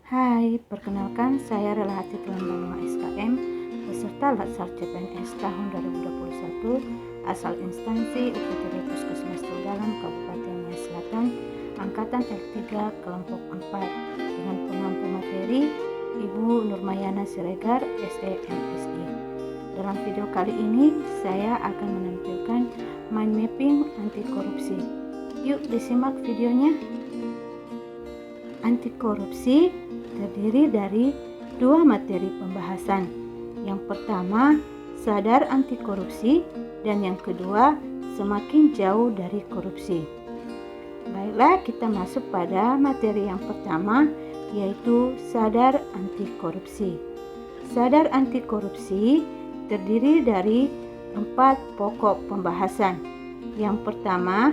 Hai, perkenalkan saya Relahati Tuan Banua SKM, peserta Latsar CPNS tahun 2021, asal instansi UPTD Puskesmas Tudalam Kabupaten Nias Selatan, Angkatan L3 Kelompok 4, dengan pengampu materi Ibu Nurmayana Siregar, SE MSI. Dalam video kali ini, saya akan menampilkan mind mapping anti korupsi. Yuk disimak videonya. Anti korupsi terdiri dari dua materi pembahasan. Yang pertama, sadar anti korupsi, dan yang kedua, semakin jauh dari korupsi. Baiklah, kita masuk pada materi yang pertama, yaitu sadar anti korupsi. Sadar anti korupsi terdiri dari 4 pokok pembahasan. Yang pertama,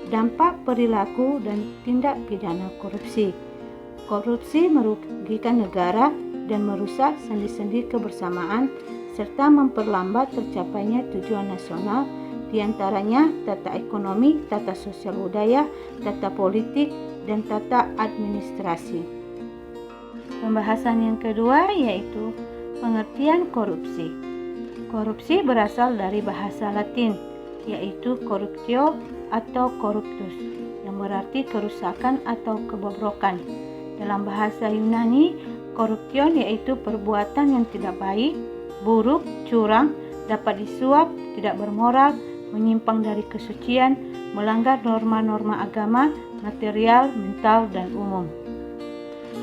dampak perilaku dan tindak pidana korupsi. Korupsi merugikan negara dan merusak sendi-sendi kebersamaan serta memperlambat tercapainya tujuan nasional, diantaranya tata ekonomi, tata sosial budaya, tata politik, dan tata administrasi. Pembahasan yang kedua yaitu pengertian korupsi. Korupsi berasal dari bahasa Latin, yaitu corruptio atau corruptus, yang berarti kerusakan atau kebobrokan. Dalam bahasa Yunani, koruption yaitu perbuatan yang tidak baik, buruk, curang, dapat disuap, tidak bermoral, menyimpang dari kesucian, melanggar norma-norma agama, material, mental, dan umum.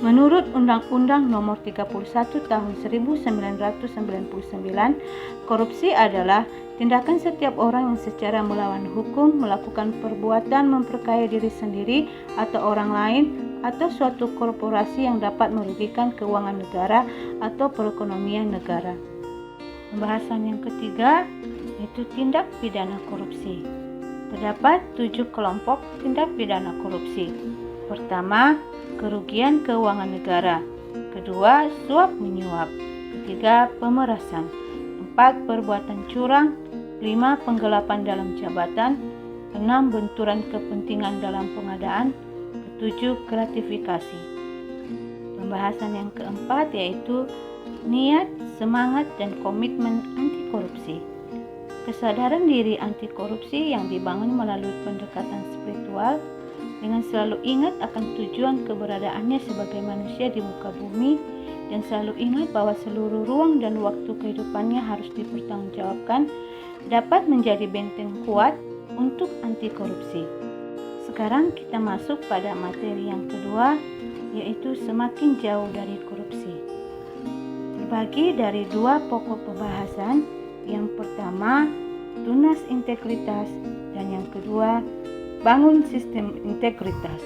Menurut Undang-Undang Nomor 31 Tahun 1999, korupsi adalah tindakan setiap orang yang secara melawan hukum melakukan perbuatan memperkaya diri sendiri atau orang lain atau suatu korporasi yang dapat merugikan keuangan negara atau perekonomian negara. Pembahasan yang ketiga yaitu tindak pidana korupsi. Terdapat 7 kelompok tindak pidana korupsi. Pertama, kerugian keuangan negara. Kedua, suap menyuap. Ketiga, pemerasan. 4, perbuatan curang. 5, penggelapan dalam jabatan. 6, benturan kepentingan dalam pengadaan. 7, gratifikasi. Pembahasan yang keempat yaitu niat, semangat, dan komitmen anti korupsi. Kesadaran diri anti korupsi yang dibangun melalui pendekatan spiritual dengan selalu ingat akan tujuan keberadaannya sebagai manusia di muka bumi dan selalu ingat bahwa seluruh ruang dan waktu kehidupannya harus dipertanggungjawabkan dapat menjadi benteng kuat untuk anti korupsi. Sekarang kita masuk pada materi yang kedua, yaitu semakin jauh dari korupsi. Terbagi dari 2 pokok pembahasan, yang pertama tunas integritas dan yang kedua bangun sistem integritas.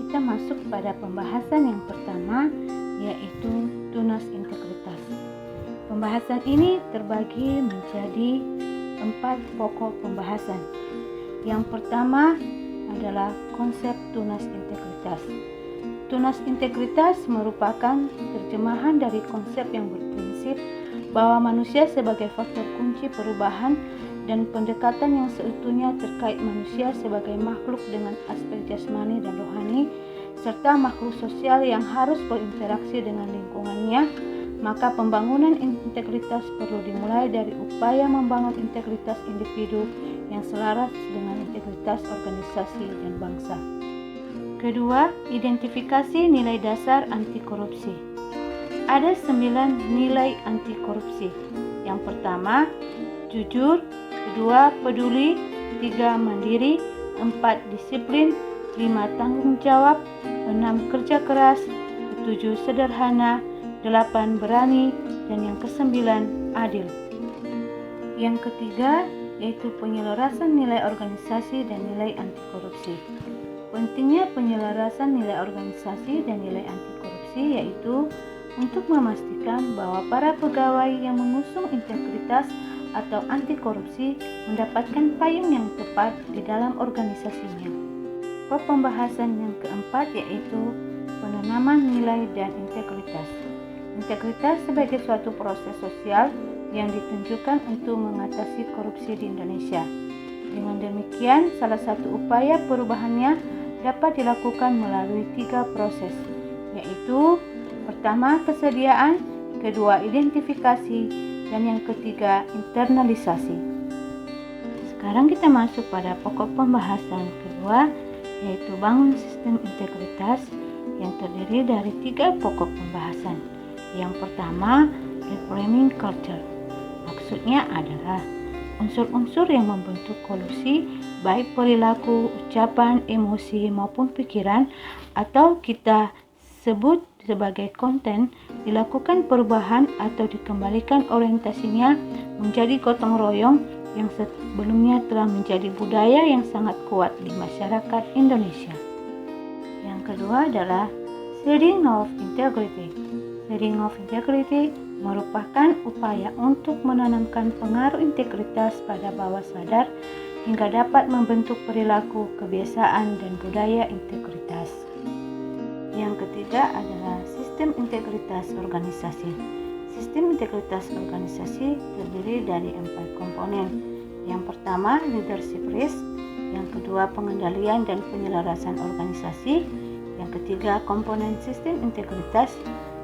Kita masuk pada pembahasan yang pertama, yaitu tunas integritas. Pembahasan ini terbagi menjadi 4 pokok pembahasan. Yang pertama adalah konsep tunas integritas. Tunas integritas merupakan terjemahan dari konsep yang berprinsip bahwa manusia sebagai faktor kunci perubahan dan pendekatan yang seutuhnya terkait manusia sebagai makhluk dengan aspek jasmani dan rohani serta makhluk sosial yang harus berinteraksi dengan lingkungannya. Maka pembangunan integritas perlu dimulai dari upaya membangun integritas individu yang selaras dengan integritas organisasi dan bangsa. Kedua, identifikasi nilai dasar anti korupsi. Ada 9 nilai anti korupsi. Yang pertama, jujur. Kedua, peduli. 3, mandiri. 4, disiplin. 5, tanggung jawab. 6, kerja keras. 7, sederhana. 8, berani. Dan yang ke-9, adil. Yang ketiga yaitu penyelarasan nilai organisasi dan nilai anti korupsi. Pentingnya penyelarasan nilai organisasi dan nilai anti korupsi yaitu untuk memastikan bahwa para pegawai yang mengusung integritas atau anti korupsi mendapatkan payung yang tepat di dalam organisasinya. Pembahasan yang keempat yaitu penanaman nilai dan integritas. Integritas sebagai suatu proses sosial yang ditunjukkan untuk mengatasi korupsi di Indonesia. Dengan demikian, salah satu upaya perubahannya dapat dilakukan melalui 3 proses, yaitu pertama kesediaan, kedua identifikasi, dan yang ketiga internalisasi. Sekarang kita masuk pada pokok pembahasan kedua, yaitu bangun sistem integritas yang terdiri dari 3 pokok pembahasan. Yang pertama, reframing culture. Maksudnya adalah unsur-unsur yang membentuk kolusi, baik perilaku, ucapan, emosi, maupun pikiran, atau kita sebut sebagai konten, dilakukan perubahan atau dikembalikan orientasinya menjadi gotong royong yang sebelumnya telah menjadi budaya yang sangat kuat di masyarakat Indonesia. Yang kedua adalah sharing of integrity. Sharing of integrity merupakan upaya untuk menanamkan pengaruh integritas pada bawah sadar hingga dapat membentuk perilaku, kebiasaan, dan budaya integritas. Yang ketiga adalah sistem integritas organisasi. Sistem integritas organisasi terdiri dari 4 komponen. Yang pertama, leadership risk. Yang kedua, pengendalian dan penyelarasan organisasi. Yang ketiga, komponen sistem integritas.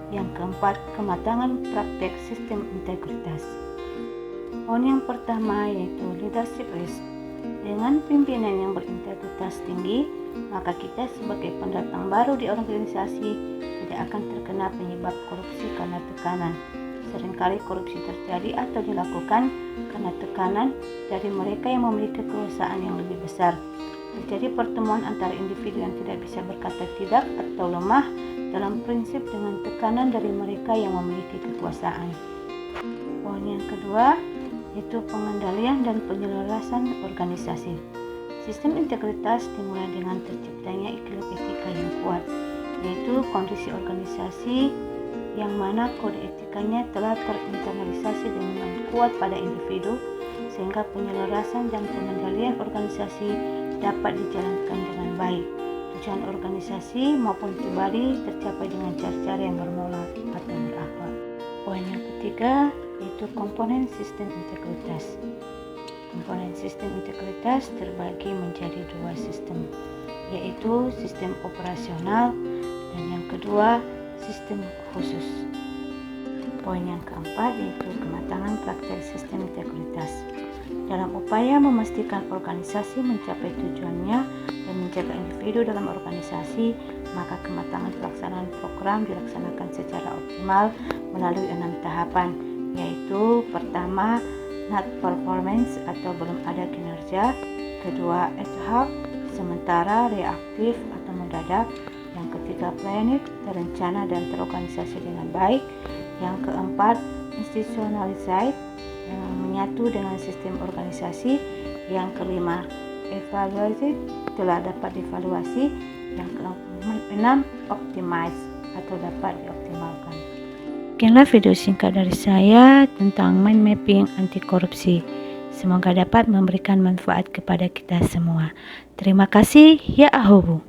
Yang keempat, kematangan praktek sistem integritas. Poin yang pertama yaitu leadership risk. Dengan pimpinan yang berintegritas tinggi, maka kita sebagai pendatang baru di organisasi tidak akan terkena penyebab korupsi karena tekanan. Seringkali korupsi terjadi atau dilakukan karena tekanan dari mereka yang memiliki kekuasaan yang lebih besar. Terjadi pertemuan antara individu yang tidak bisa berkata tidak atau lemah dalam prinsip dengan tekanan dari mereka yang memiliki kekuasaan. Poin yang kedua yaitu pengendalian dan penyelarasan organisasi. Sistem integritas dimulai dengan terciptanya iklim etika yang kuat, yaitu kondisi organisasi yang mana kode etikanya telah terinternalisasi dengan kuat pada individu, sehingga penyelarasan dan pengendalian organisasi dapat dijalankan dengan baik. Tujuan organisasi maupun pribadi tercapai dengan cara-cara yang bermoral atau berakhlak. Poin yang ketiga yaitu komponen sistem integritas. Komponen sistem integritas terbagi menjadi 2 sistem, yaitu sistem operasional dan yang kedua sistem khusus. Poin yang keempat yaitu kematangan praktek sistem integritas. Dalam upaya memastikan organisasi mencapai tujuannya dan menjaga individu dalam organisasi, maka kematangan pelaksanaan program dilaksanakan secara optimal melalui 6 tahapan, yaitu pertama, not performance atau belum ada kinerja. Kedua, ad hoc, sementara, reaktif atau mendadak. Yang ketiga, planned, terencana dan terorganisasi dengan baik. Yang keempat, institutionalized, yang menyatu dengan sistem organisasi. Yang kelima, evaluated, telah dapat dievaluasi. Yang keenam, optimize atau dapat dioptimalkan. Sekianlah video singkat dari saya tentang mind mapping anti korupsi. Semoga dapat memberikan manfaat kepada kita semua. Terima kasih, ya Ahobu.